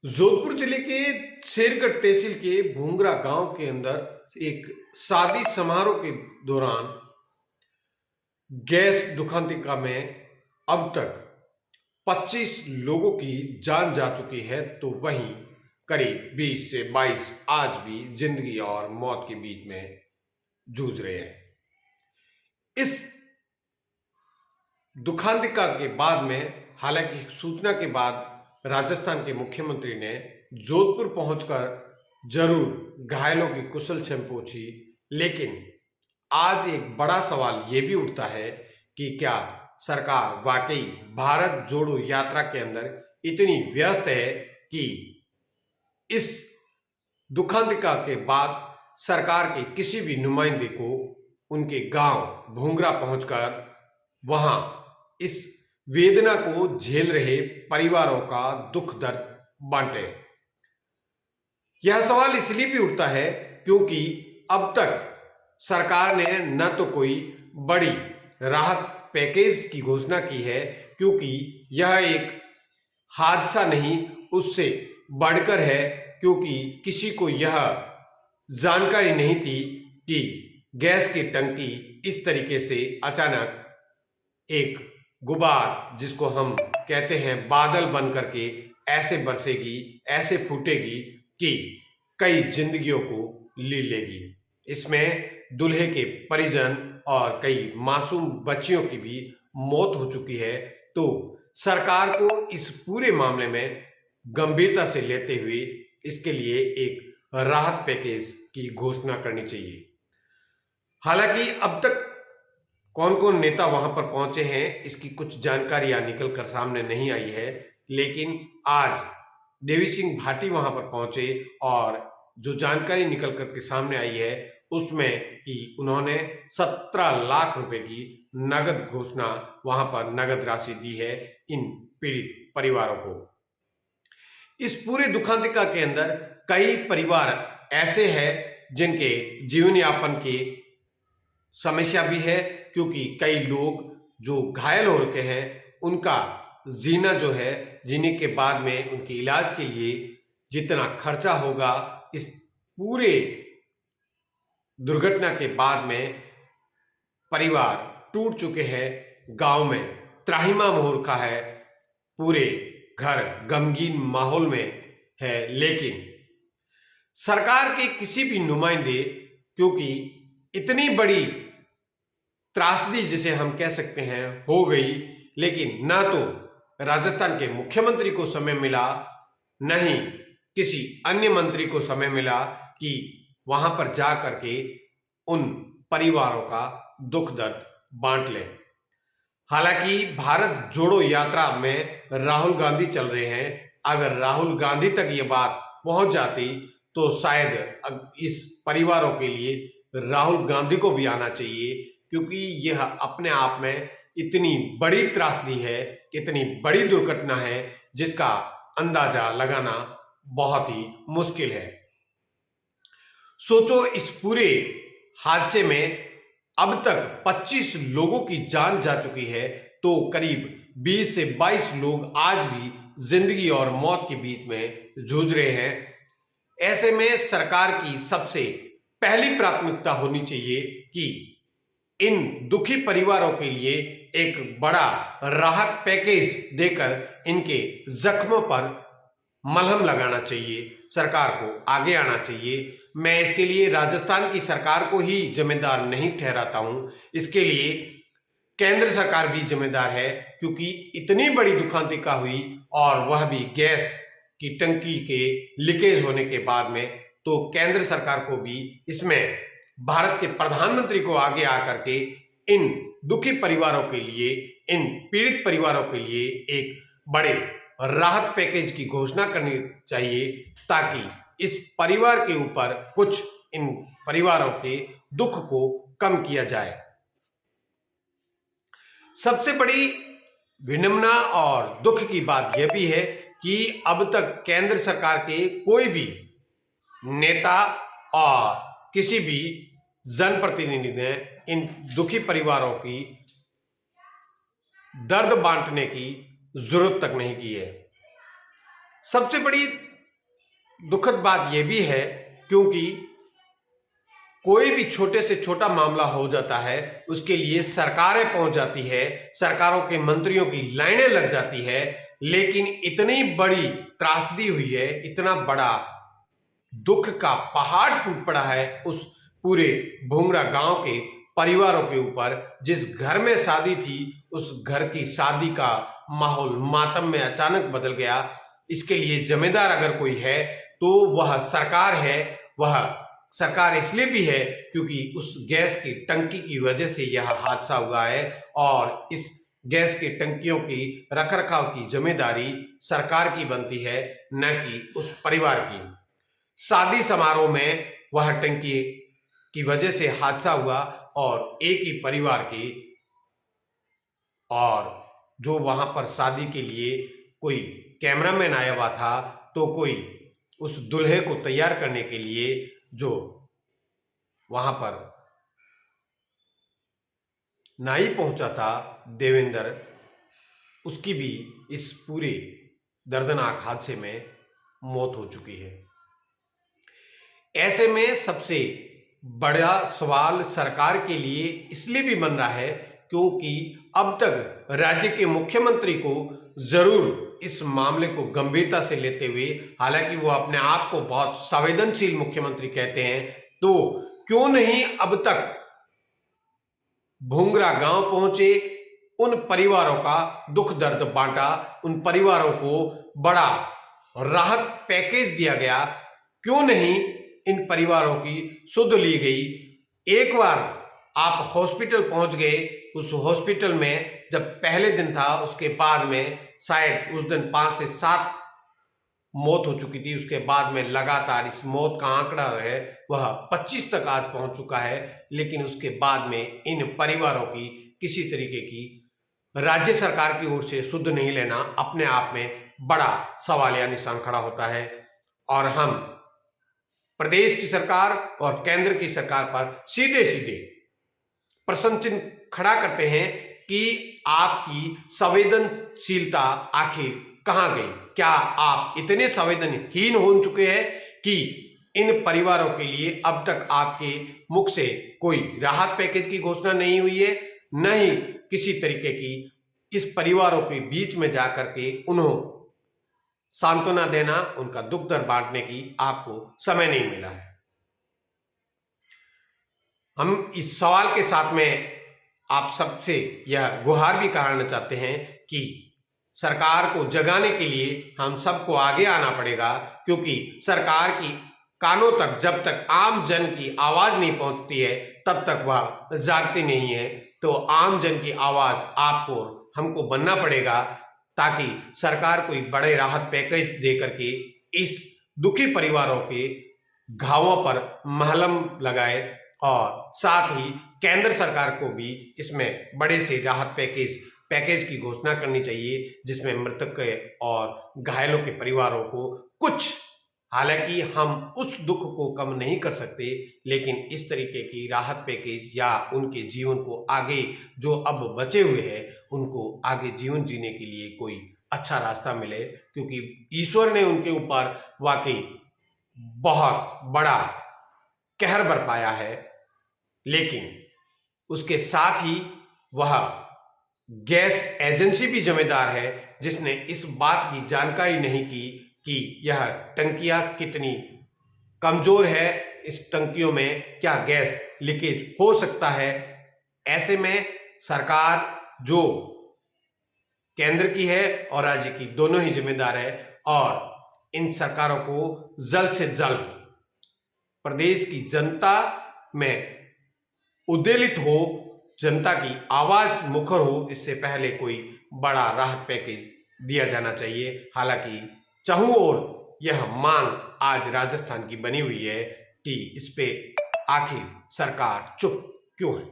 जोधपुर जिले के शेरगढ़ तहसील के भूंगरा गांव के अंदर एक शादी समारोह के दौरान गैस दुखांतिका में अब तक 25 लोगों की जान जा चुकी है, तो वहीं करीब 20 से 22 आज भी जिंदगी और मौत के बीच में जूझ रहे हैं। इस दुखांतिका के बाद में हालांकि सूचना के बाद राजस्थान के मुख्यमंत्री ने जोधपुर पहुंचकर जरूर घायलों की कुशल क्षेम पूछी, लेकिन आज एक बड़ा सवाल ये भी उठता है कि क्या सरकार वाकई भारत जोड़ो यात्रा के अंदर इतनी व्यस्त है कि इस दुखांतिका के बाद सरकार के किसी भी नुमाइंदे को उनके गांव भूंगरा पहुंचकर वहां इस वेदना को झेल रहे परिवारों का दुख दर्द बांटे। यह सवाल इसलिए भी उठता है क्योंकि अब तक सरकार ने न तो कोई बड़ी राहत पैकेज की घोषणा की है, क्योंकि यह एक हादसा नहीं उससे बढ़कर है, क्योंकि किसी को यह जानकारी नहीं थी कि गैस की टंकी इस तरीके से अचानक एक गुबार, जिसको हम कहते हैं बादल बन करके ऐसे बरसेगी, ऐसे फूटेगी कि कई जिंदगियों को ले लेगी। इसमें दूल्हे के परिजन और कई मासूम बच्चियों की भी मौत हो चुकी है। तो सरकार को इस पूरे मामले में गंभीरता से लेते हुए इसके लिए एक राहत पैकेज की घोषणा करनी चाहिए। हालांकि अब तक कौन कौन नेता वहां पर पहुंचे हैं इसकी कुछ जानकारियां निकल कर सामने नहीं आई है, लेकिन आज देवी सिंह भाटी वहां पर पहुंचे और जो जानकारी निकल कर के सामने आई है उसमें कि उन्होंने 17 लाख रुपए की नगद घोषणा वहां पर नगद राशि दी है इन पीड़ित परिवारों को। इस पूरे दुखांतिका के अंदर कई परिवार ऐसे हैं जिनके जीवन यापन की समस्या भी है, क्योंकि कई लोग जो घायल हो रखे हैं उनका जीना जो है, जीने के बाद में उनके इलाज के लिए जितना खर्चा होगा, इस पूरे दुर्घटना के बाद में परिवार टूट चुके हैं। गांव में त्राहिमाम हो रखा है, पूरे घर गमगीन माहौल में है। लेकिन सरकार के किसी भी नुमाइंदे, क्योंकि इतनी बड़ी त्रासदी जिसे हम कह सकते हैं हो गई, लेकिन ना तो राजस्थान के मुख्यमंत्री को समय मिला, न ही किसी अन्य मंत्री को समय मिला कि वहां पर जा करके उन परिवारों का दुख दर्द बांट ले। हालांकि भारत जोड़ो यात्रा में राहुल गांधी चल रहे हैं, अगर राहुल गांधी तक ये बात पहुंच जाती तो शायद इस परिवारों के लिए राहुल गांधी को भी आना चाहिए, क्योंकि यह अपने आप में इतनी बड़ी त्रासदी है, इतनी बड़ी दुर्घटना है जिसका अंदाजा लगाना बहुत ही मुश्किल है। सोचो, इस पूरे हादसे में अब तक 25 लोगों की जान जा चुकी है, तो करीब 20 से 22 लोग आज भी जिंदगी और मौत के बीच में जूझ रहे हैं। ऐसे में सरकार की सबसे पहली प्राथमिकता होनी चाहिए कि इन दुखी परिवारों के लिए एक बड़ा राहत पैकेज देकर इनके जख्मों पर मलहम लगाना चाहिए, सरकार को आगे आना चाहिए। मैं इसके लिए राजस्थान की सरकार को ही जिम्मेदार नहीं ठहराता हूं, इसके लिए केंद्र सरकार भी जिम्मेदार है, क्योंकि इतनी बड़ी दुखांतिका हुई और वह भी गैस की टंकी के लीकेज होने के बाद में, तो केंद्र सरकार को भी इसमें भारत के प्रधानमंत्री को आगे आकर के इन दुखी परिवारों के लिए, इन पीड़ित परिवारों के लिए एक बड़े राहत पैकेज की घोषणा करनी चाहिए, ताकि इस परिवार के ऊपर कुछ इन परिवारों के दुख को कम किया जाए। सबसे बड़ी विडंबना और दुख की बात यह भी है कि अब तक केंद्र सरकार के कोई भी नेता और किसी भी जनप्रतिनिधि ने इन दुखी परिवारों की दर्द बांटने की जरूरत तक नहीं की है। सबसे बड़ी दुखद बात यह भी है क्योंकि कोई भी छोटे से छोटा मामला हो जाता है उसके लिए सरकारें पहुंच जाती है, सरकारों के मंत्रियों की लाइनें लग जाती है, लेकिन इतनी बड़ी त्रासदी हुई है, इतना बड़ा दुख का पहाड़ टूट पड़ा है उस पूरे भूंगरा गांव के परिवारों के ऊपर। जिस घर में शादी थी उस घर की शादी का माहौल मातम में अचानक बदल गया। इसके लिए जिम्मेदार अगर कोई है तो वह सरकार है। वह सरकार इसलिए भी है क्योंकि उस गैस की टंकी की वजह से यह हादसा हुआ है और इस गैस की टंकियों की रखरखाव की जिम्मेदारी सरकार की बनती है, न कि उस परिवार की। शादी समारोह में वह टंकी की वजह से हादसा हुआ और एक ही परिवार की, और जो वहां पर शादी के लिए कोई कैमरामैन आया हुआ था तो कोई उस दूल्हे को तैयार करने के लिए जो वहां पर नहीं पहुंचा था देवेंद्र, उसकी भी इस पूरे दर्दनाक हादसे में मौत हो चुकी है। ऐसे में सबसे बड़ा सवाल सरकार के लिए इसलिए भी बन रहा है क्योंकि अब तक राज्य के मुख्यमंत्री को जरूर इस मामले को गंभीरता से लेते हुए, हालांकि वो अपने आप को बहुत संवेदनशील मुख्यमंत्री कहते हैं, तो क्यों नहीं अब तक भूंगरा गांव पहुंचे, उन परिवारों का दुख दर्द बांटा, उन परिवारों को बड़ा राहत पैकेज दिया गया, क्यों नहीं इन परिवारों की सुध ली गई। एक बार आप हॉस्पिटल पहुंच गए, उस हॉस्पिटल में जब पहले दिन था उसके बाद में शायद उस दिन 5 से 7 मौत हो चुकी थी, उसके बाद में लगातार इस मौत का आंकड़ा है वह 25 तक आज पहुंच चुका है। लेकिन उसके बाद में इन परिवारों की किसी तरीके की राज्य सरकार की ओर से सुध नहीं लेना अपने आप में बड़ा सवालिया निशान खड़ा होता है। और हम प्रदेश की सरकार और केंद्र की सरकार पर सीधे सीधे प्रश्न चिन्ह खड़ा करते हैं कि आपकी संवेदनशीलता आखिर कहां गई। क्या आप इतने संवेदनहीन हो चुके हैं कि इन परिवारों के लिए अब तक आपके मुख से कोई राहत पैकेज की घोषणा नहीं हुई है, न ही किसी तरीके की इस परिवारों के बीच में जाकर के उन्हें सांत्वना देना, उनका दुख दर्द बांटने की आपको समय नहीं मिला है। हम इस सवाल के साथ में आप सबसे यह गुहार भी करना चाहते हैं कि सरकार को जगाने के लिए हम सबको आगे आना पड़ेगा, क्योंकि सरकार की कानों तक जब तक आम जन की आवाज नहीं पहुंचती है तब तक वह जागती नहीं है। तो आम जन की आवाज आपको हमको बनना पड़ेगा ताकि सरकार कोई बड़े राहत पैकेज दे करके इस दुखी परिवारों के घावों पर मलहम लगाए, और साथ ही केंद्र सरकार को भी इसमें बड़े से राहत पैकेज की घोषणा करनी चाहिए, जिसमें मृतक और घायलों के परिवारों को कुछ, हालांकि हम उस दुख को कम नहीं कर सकते, लेकिन इस तरीके की राहत पैकेज या उनके जीवन को आगे जो अब बचे हुए हैं उनको आगे जीवन जीने के लिए कोई अच्छा रास्ता मिले, क्योंकि ईश्वर ने उनके ऊपर वाकई बहुत बड़ा कहर बरपाया है। लेकिन उसके साथ ही वह गैस एजेंसी भी जिम्मेदार है, जिसने इस बात की जानकारी नहीं की कि यह टंकियां कितनी कमजोर है, इस टंकियों में क्या गैस लीकेज हो सकता है। ऐसे में सरकार जो केंद्र की है और राज्य की दोनों ही जिम्मेदार है, और इन सरकारों को जल्द से जल्द प्रदेश की जनता में उद्वेलित हो, जनता की आवाज मुखर हो, इससे पहले कोई बड़ा राहत पैकेज दिया जाना चाहिए। हालांकि चाहूं और यह मांग आज राजस्थान की बनी हुई है कि इस पे आखिर सरकार चुप क्यों है।